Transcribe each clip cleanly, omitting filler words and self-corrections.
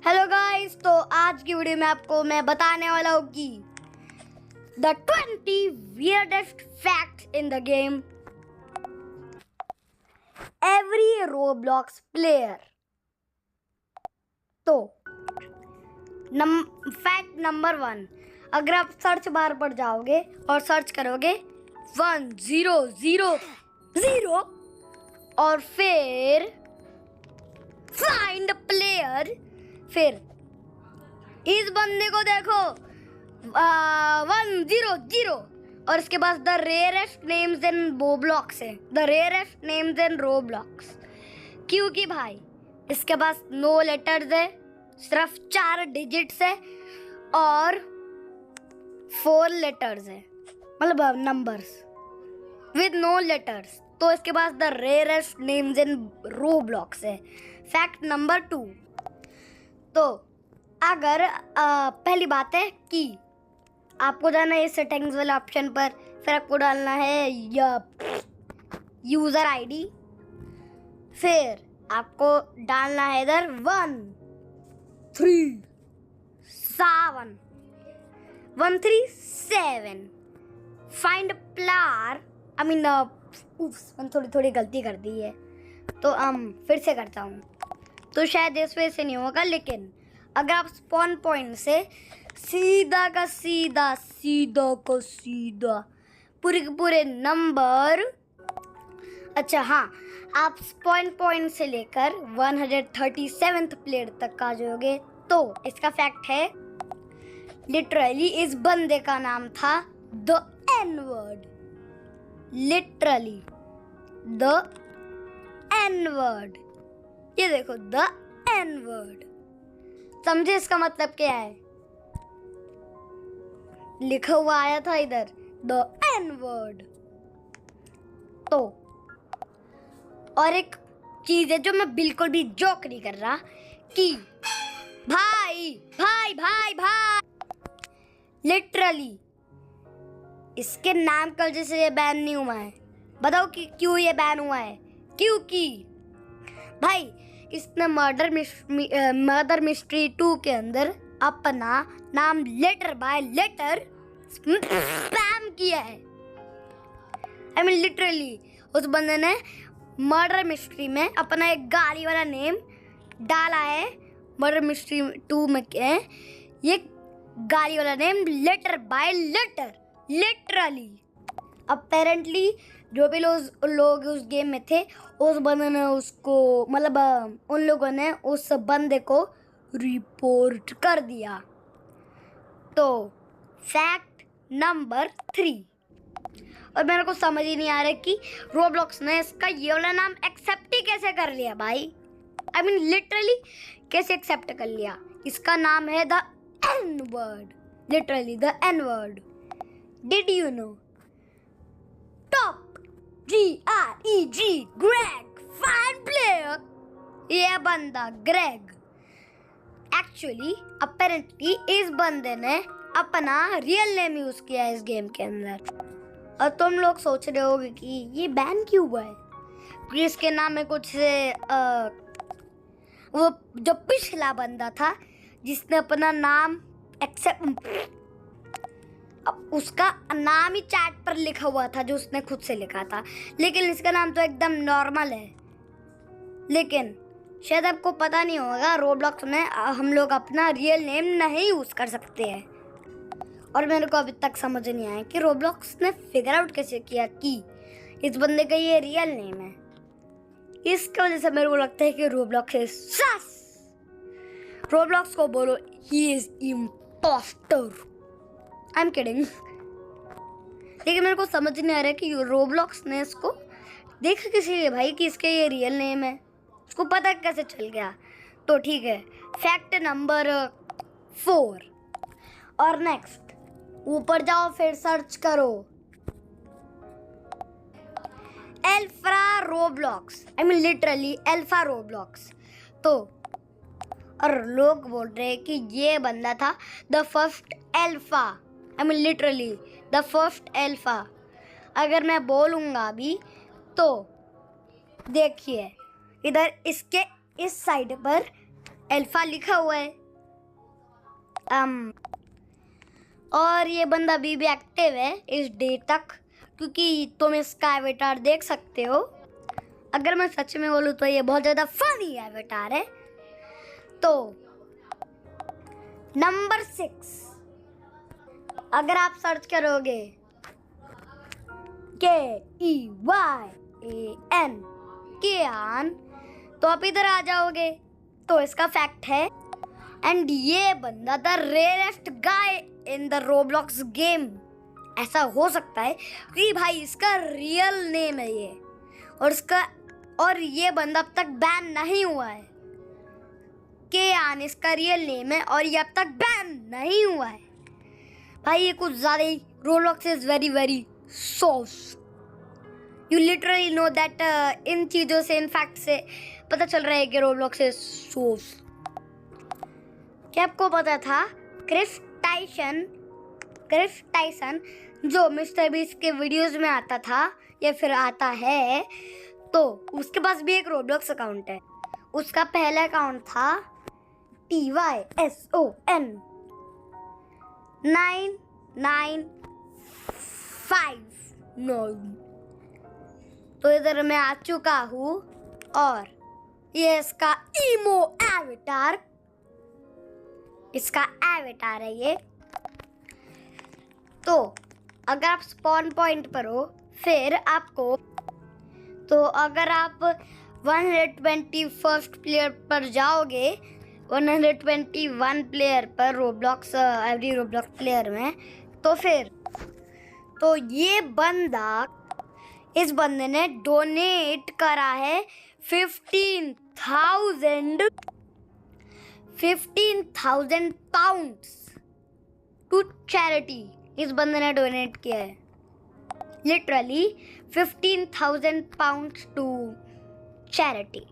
Hello guys, तो आज की वीडियो में आपको मैं बताने वाला हूँ कि the 20 weirdest facts in the game every Roblox player। तो फैक्ट नंबर 1, अगर आप सर्च बार पर जाओगे और सर्च करोगे 1000 और फिर फाइंड प्लेयर, फिर इस बंदे को देखो 100 और इसके पास the rarest names in Roblox है, the rarest names in Roblox. क्योंकि भाई इसके पास नो लेटर्स है, सिर्फ 4 डिजिट्स है और 4 लेटर्स है, मतलब नंबर्स विद नो लेटर्स। तो इसके पास the rarest names in Roblox है। फैक्ट नंबर 2, तो अगर पहली बात है कि आपको जाना है सेटिंग्स वाले ऑप्शन पर, फिर आपको डालना है यूज़र आईडी, फिर आपको डालना है इधर 137 फाइंड प्लेयर। मैंने थोड़ी गलती कर दी है, तो फिर से करता हूँ। तो शायद इस वजह से नहीं होगा, लेकिन अगर आप स्पॉन पॉइंट से सीधा का सीधा पूरे के पूरे नंबर, अच्छा हाँ, आप स्पॉन पॉइंट से लेकर 137th प्लेयर तक आ जाओगे। तो इसका फैक्ट है, लिटरली इस बंदे का नाम था the N word, literally the N word. ये देखो द एन वर्ड, समझे इसका मतलब क्या है? लिखा हुआ आया था इधर द एन वर्ड। तो और एक चीज है जो मैं बिल्कुल भी जोक नहीं कर रहा कि भाई भाई भाई भाई लिटरली इसके नाम की वजह से ये बैन नहीं हुआ है। बताओ कि क्यों ये बैन हुआ है? क्योंकि भाई इसने मर्डर मिस्ट्री 2 के अंदर अपना नाम लेटर बाय लेटर स्पैम किया है। लिटरली उस बंदे ने मर्डर मिस्ट्री में अपना एक गाली वाला नेम डाला है, मर्डर मिस्ट्री 2 में ये गाली वाला name letter by letter, literally. Apparently जो भी लोग उस गेम में थे, उस बंदे ने उसको, मतलब उन लोगों ने उस बंदे को रिपोर्ट कर दिया। तो फैक्ट नंबर 3, और मेरे को समझ ही नहीं आ रहा कि रोब्लॉक्स ने इसका ये वाला नाम एक्सेप्ट ही कैसे कर लिया भाई। लिटरली कैसे एक्सेप्ट कर लिया? इसका नाम है the N word, literally the N word. Did you know? Top GREG Greg fine player, ये बंदा ग्रेग, एक्चुअली अपेरेंटली इस बंदे ने अपना रियल नेम यूज किया है इस गेम के अंदर। और तुम लोग सोच रहे होगे कि ये बैन क्यों हुआ है? क्योंकि इसके नाम में कुछ से वो जो पिछला बंदा था जिसने अपना नाम एक्सेप्ट, उसका नाम ही चैट पर लिखा हुआ था जो उसने खुद से लिखा था, लेकिन इसका नाम तो एकदम नॉर्मल है। लेकिन शायद आपको पता नहीं होगा, रोब्लॉक्स में हम लोग अपना रियल नेम नहीं यूज कर सकते हैं। और मेरे को अभी तक समझ नहीं आया कि रोब्लॉक्स ने फिगर आउट कैसे किया कि इस बंदे का ये रियल नेम है। इसकी वजह से मेरे को लगता है कि रोब्लॉक्स इज सस। रोब्लॉक्स को बोलो he is impostor. I am kidding. लेकिन मेरे को समझ नहीं आ रहा है कि रोब्लॉक्स ने इसको देखा किसी लिए भाई कि इसके ये रियल नेम है, उसको पता कैसे चल गया? तो ठीक है, फैक्ट नंबर 4। और नेक्स्ट ऊपर जाओ, फिर सर्च करो alpha Roblox, literally alpha Roblox. तो और लोग बोल रहे हैं कि ये बंदा था the first alpha, literally the first alpha. अगर मैं बोलूँगा अभी तो देखिए इधर इसके इस साइड पर अल्फा लिखा हुआ है। और ये बंदा अभी भी एक्टिव है इस डे तक, क्योंकि तुम इसका एवेटार देख सकते हो। अगर मैं सच में बोलूँ तो ये बहुत ज़्यादा फनी एवेटार है। तो नंबर 6, अगर आप सर्च करोगे KEYAN केयान, तो आप इधर आ जाओगे। तो इसका फैक्ट है, एंड ये बंदा the rarest guy in the Roblox game. ऐसा हो सकता है कि भाई इसका रियल नेम है ये, और ये बंदा अब तक बैन नहीं हुआ है। केयान इसका रियल नेम है और ये अब तक बैन नहीं हुआ है। भाई ये कुछ ज़्यादा ही, Roblox is very very sauce. You literally know that इन चीज़ों से, इन फैक्ट से पता चल रहा है कि रोब्लॉक्स इज सॉस। क्या आपको पता था क्रिस टाइसन जो मिस्टर बीस्ट के वीडियोस में आता था या फिर आता है, तो उसके पास भी एक रोब्लॉक्स अकाउंट है। उसका पहला अकाउंट था TYSON9959। तो इधर मैं आ चुका हूँ और ये इसका ईमो एवेटार, इसका एवेटार है ये। तो अगर आप स्पॉन पॉइंट पर हो, फिर आपको, तो अगर आप 121st प्लेयर पर जाओगे, 121 प्लेयर पर रोब्लॉक्स, एवरी रोब्लॉक्स प्लेयर में, तो फिर तो ये बंदा, इस बंदे ने डोनेट करा है 15,000 पाउंड्स टू चैरिटी। इस बंदे ने डोनेट किया है लिटरली 15,000 पाउंड्स टू चैरिटी।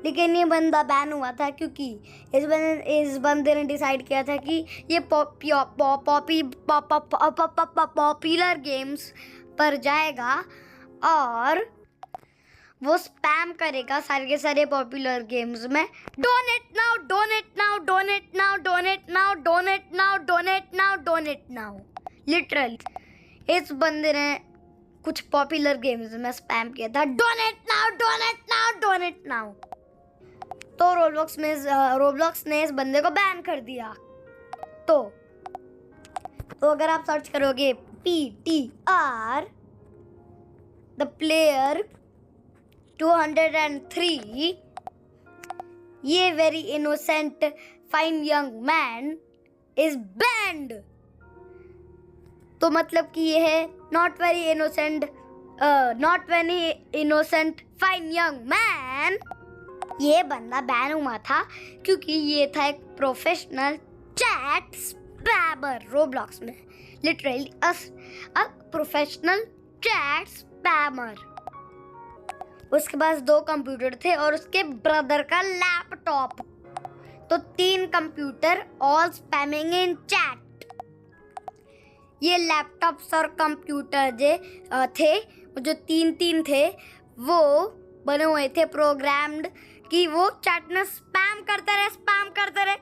लेकिन ये बंदा बैन हुआ था क्योंकि इस बंदे ने डिसाइड किया था कि ये पॉपुलर गेम्स पर जाएगा और वो स्पैम करेगा सारे के सारे पॉपुलर गेम्स में, donate now donate now donate now donate now donate now donate now donate now. Literally इस बंदे ने कुछ पॉपुलर गेम्स में स्पैम किया था, donate now donate now donate now. तो रोब्लॉक्स ने इस बंदे को बैन कर दिया। तो अगर आप सर्च करोगे PTR द प्लेयर 203, ये very innocent fine young man is band. तो मतलब कि ये है not very innocent fine young man. ये बंदा बैन हुआ था क्योंकि ये था एक प्रोफेशनल चैट स्पैमर रोब्लॉक्स में, literally a professional chat spammer. उसके पास 2 कंप्यूटर थे और उसके ब्रदर का लैपटॉप, तो 3 कंप्यूटर, ऑल स्पैमिंग इन चैट। ये लैपटॉप्स और कंप्यूटर थे जो 3 थे, वो बने हुए थे प्रोग्राम्ड कि वो चैट में स्पैम करते रहे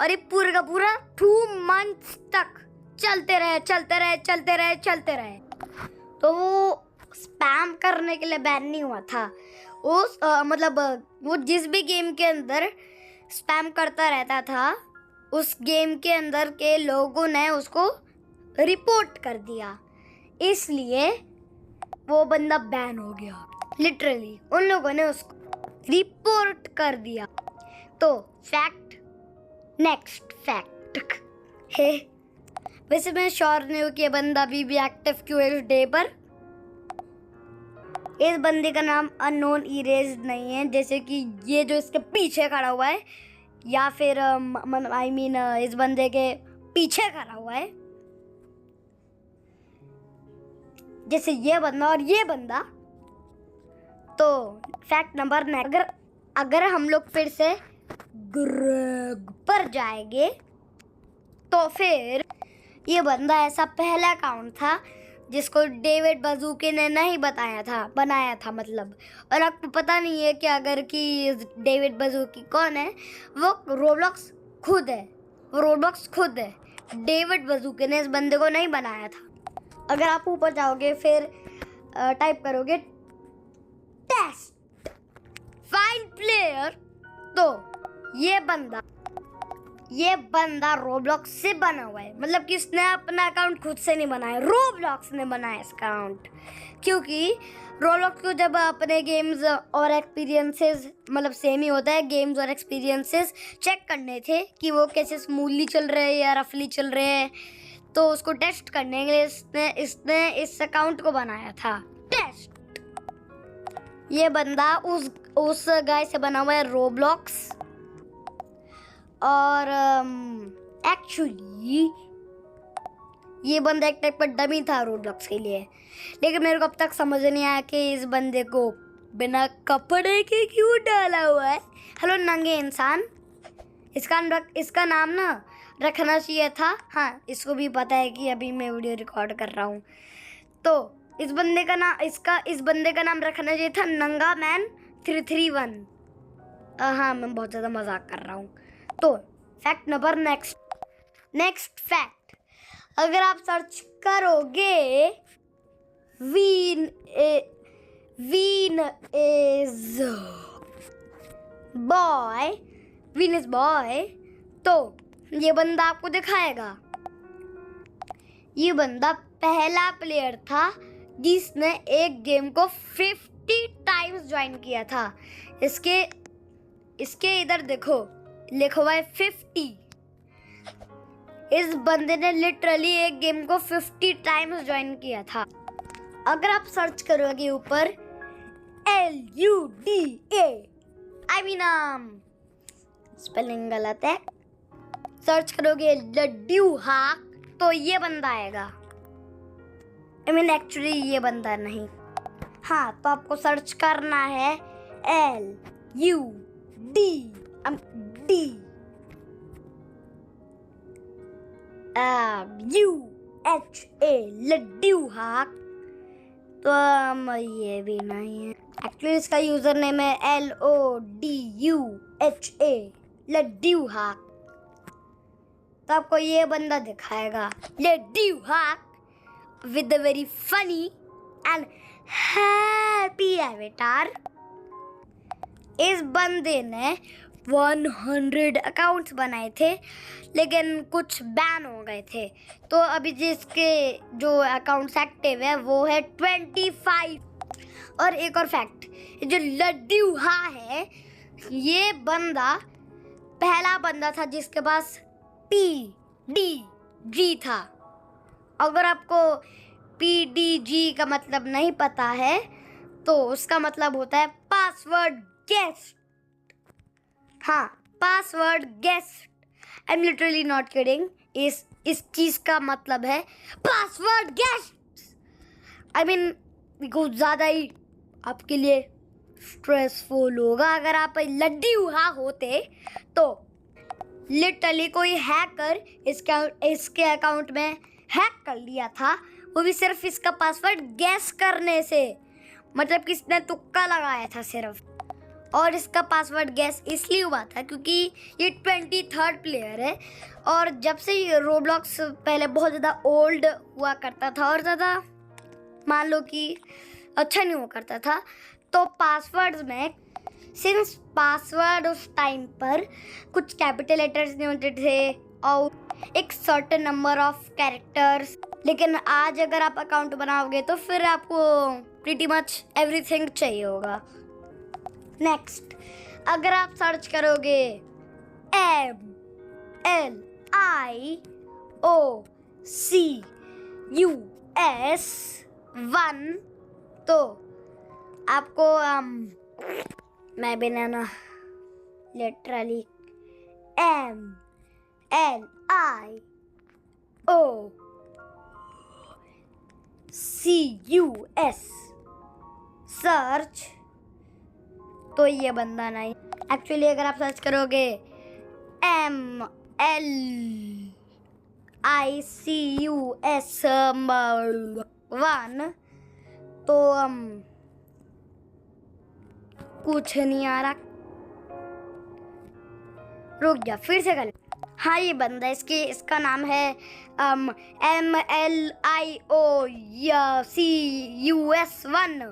और ये पूरा का पूरा 2 मंथ्स तक चलते रहे। तो वो स्पैम करने के लिए बैन नहीं हुआ था। वो जिस भी गेम के अंदर स्पैम करता रहता था, उस गेम के अंदर के लोगों ने उसको रिपोर्ट कर दिया, इसलिए वो बंदा बैन हो गया। लिटरली उन लोगों ने उसको रिपोर्ट कर दिया। तो नेक्स्ट फैक्ट है, वैसे मैं श्योर नहीं हूँ कि ये बंदा अभी भी एक्टिव क्यों है इस डे पर। इस बंदे का नाम अननोन इरेज नहीं है, जैसे कि ये जो इसके पीछे खड़ा हुआ है, या फिर इस बंदे के पीछे खड़ा हुआ है, जैसे ये बंदा और ये बंदा। तो फैक्ट नंबर 9, अगर हम लोग फिर से ग्रेग पर जाएंगे, तो फिर ये बंदा ऐसा पहला अकाउंट था जिसको डेविड बजूके ने नहीं बनाया था मतलब। और आपको पता नहीं है कि अगर कि डेविड बजूकी कौन है, वो रोब्लॉक्स खुद है। डेविड बजूके ने इस बंदे को नहीं बनाया था। अगर आप ऊपर जाओगे फिर टाइप करोगे टेस्ट फाइंड प्लेयर, तो ये बंदा रोब्लॉक्स से बना हुआ है। मतलब कि इसने अपना अकाउंट खुद से नहीं बनाया, रोब्लॉक्स ने बनाया इसका अकाउंट। क्योंकि रोब्लॉक्स को जब अपने गेम्स और एक्सपीरियंसेस, मतलब सेम ही होता है, गेम्स और एक्सपीरियंसेस चेक करने थे कि वो कैसे स्मूथली चल रहे हैं या रफली चल रहे हैं, तो उसको टेस्ट करने के लिए इसने इस अकाउंट को बनाया था। टेस्ट। ये बंदा उस गाय से बना हुआ है रोब्लॉक्स। और एक्चुअली ये बंदा एक टाइप का डमी था रोब्लॉक्स के लिए, लेकिन मेरे को अब तक समझ नहीं आया कि इस बंदे को बिना कपड़े के क्यों डाला हुआ है। हेलो नंगे इंसान, इसका नाम ना रखना चाहिए था। हाँ, इसको भी पता है कि अभी मैं वीडियो रिकॉर्ड कर रहा हूँ, तो इस बंदे का नाम रखना चाहिए था नंगा मैन 331। हाँ, मैं बहुत ज़्यादा मजाक कर रहा हूँ। तो फैक्ट नंबर नेक्स्ट फैक्ट, अगर आप सर्च करोगे वीन इज बॉय, तो ये बंदा आपको दिखाएगा। ये बंदा पहला प्लेयर था जिसने एक गेम को 50 टाइम्स ज्वाइन किया था। इसके इधर देखो लिखा हुआ है 50। इस बंदे ने लिटरली एक गेम को 50 टाइम्स ज्वाइन किया था। अगर आप सर्च करोगे ऊपर LUDA, स्पेलिंग गलत है, सर्च करोगे लड्डू हाक, तो ये बंदा आएगा। एक्चुअली ये बंदा नहीं। हाँ, तो आपको सर्च करना है LUDUHA लड्डू हाक। तो ये भी नहीं है। एक्चुअली इसका यूजर नेम है LODUHA लड्डू हाक। तो आपको ये बंदा दिखाएगा लड्डू हाक with a very funny and happy avatar। इस बंदे ने 100 अकाउंट्स बनाए थे, लेकिन कुछ बैन हो गए थे। तो अभी जिसके जो अकाउंट्स एक्टिव है वो है 25। और एक और फैक्ट, जो लड्डू हा है, ये बंदा पहला बंदा था जिसके पास PDG था। अगर आपको PDG का मतलब नहीं पता है, तो उसका मतलब होता है पासवर्ड गेस्ट। हाँ, password guest. I am literally not kidding. इस चीज का मतलब है पासवर्ड गेस्ट। कुछ ज़्यादा ही आपके लिए स्ट्रेसफुल होगा अगर आप लड्डू हा होते। तो लिटरली कोई हैकर इसके अकाउंट में हैक कर लिया था, वो भी सिर्फ इसका पासवर्ड गैस करने से। मतलब कि इसने तुक्का लगाया था सिर्फ। और इसका पासवर्ड गैस इसलिए हुआ था क्योंकि ये 23rd प्लेयर है, और जब से ये रोब्लॉक्स पहले बहुत ज़्यादा ओल्ड हुआ करता था और ज़्यादा मान लो कि अच्छा नहीं हुआ करता था, तो पासवर्ड्स में सिंस पासवर्ड उस टाइम पर कुछ कैपिटल लेटर्स नहीं होते थे और एक सर्टेन नंबर ऑफ कैरेक्टर्स। लेकिन आज अगर आप अकाउंट बनाओगे तो फिर आपको प्रीटी मच एवरीथिंग चाहिए होगा। नेक्स्ट, अगर आप सर्च करोगे MLIOCUS1, तो आपको मैं भी ना लिटरली MLIOCUS सर्च, तो ये बंदा नहीं। एक्चुअली अगर आप सर्च करोगे MLICUS 1 तो कुछ नहीं आ रहा, रुक जा फिर से कर। हाँ ये बंदा इसका नाम है MLIOCUS1।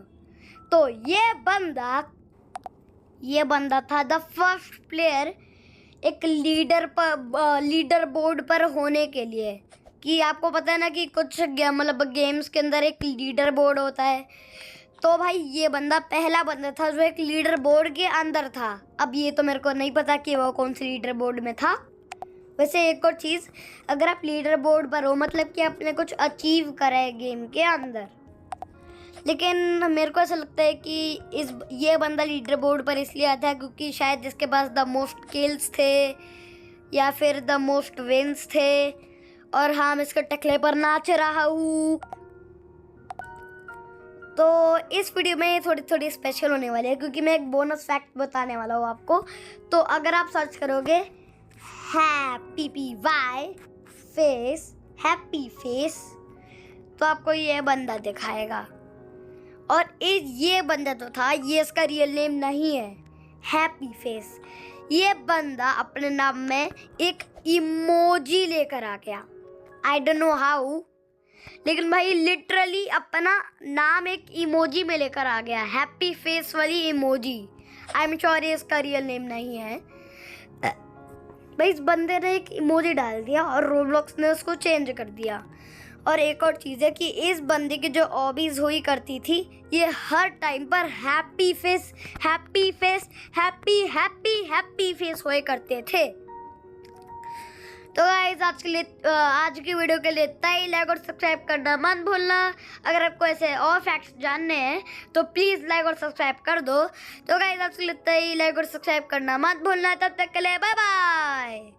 तो ये बंदा था द फर्स्ट प्लेयर एक लीडर बोर्ड पर होने के लिए। कि आपको पता है ना कि कुछ मतलब गेम्स के अंदर एक लीडर बोर्ड होता है। तो भाई ये बंदा पहला बंदा था जो एक लीडर बोर्ड के अंदर था। अब ये तो मेरे को नहीं पता कि वो कौन सी लीडर बोर्ड में था। वैसे एक और चीज़, अगर आप लीडर बोर्ड पर हो मतलब कि आपने कुछ अचीव करा है गेम के अंदर। लेकिन मेरे को ऐसा लगता है कि ये बंदा लीडर बोर्ड पर इसलिए आता है क्योंकि शायद जिसके पास द मोस्ट किल्स थे या फिर द मोस्ट विन्स थे। और हाँ मैं इसके टकले पर नाच रहा हूँ। तो इस वीडियो में थोड़ी स्पेशल होने वाली है क्योंकि मैं एक बोनस फैक्ट बताने वाला हूँ आपको। तो अगर आप सर्च करोगे हैप्पी फेस तो आपको ये बंदा दिखाएगा। और ये बंदा तो था, ये इसका रियल नेम नहीं है हैप्पी फेस। ये बंदा अपने नाम में एक इमोजी लेकर आ गया। आई डोंट नो हाउ, लेकिन भाई लिटरली अपना नाम एक इमोजी में लेकर आ गया, हैप्पी फेस वाली इमोजी। आई एम श्योर ये इसका रियल नेम नहीं है। भाई इस बंदे ने एक इमोजी डाल दिया और रोब्लॉक्स ने उसको चेंज कर दिया। और एक और चीज़ है कि इस बंदे की जो हॉबीज़ हुई करती थी, ये हर टाइम पर हैप्पी फेस हुए करते थे। तो गाइस आज की वीडियो के लिए इतना ही। लाइक और सब्सक्राइब करना मत भूलना। अगर आपको ऐसे और फैक्ट्स जानने हैं तो प्लीज़ लाइक और सब्सक्राइब कर दो। तो गाइस आज के लिए इतना ही। लाइक और सब्सक्राइब करना मत भूलना। तब तक के लिए बाय बाय।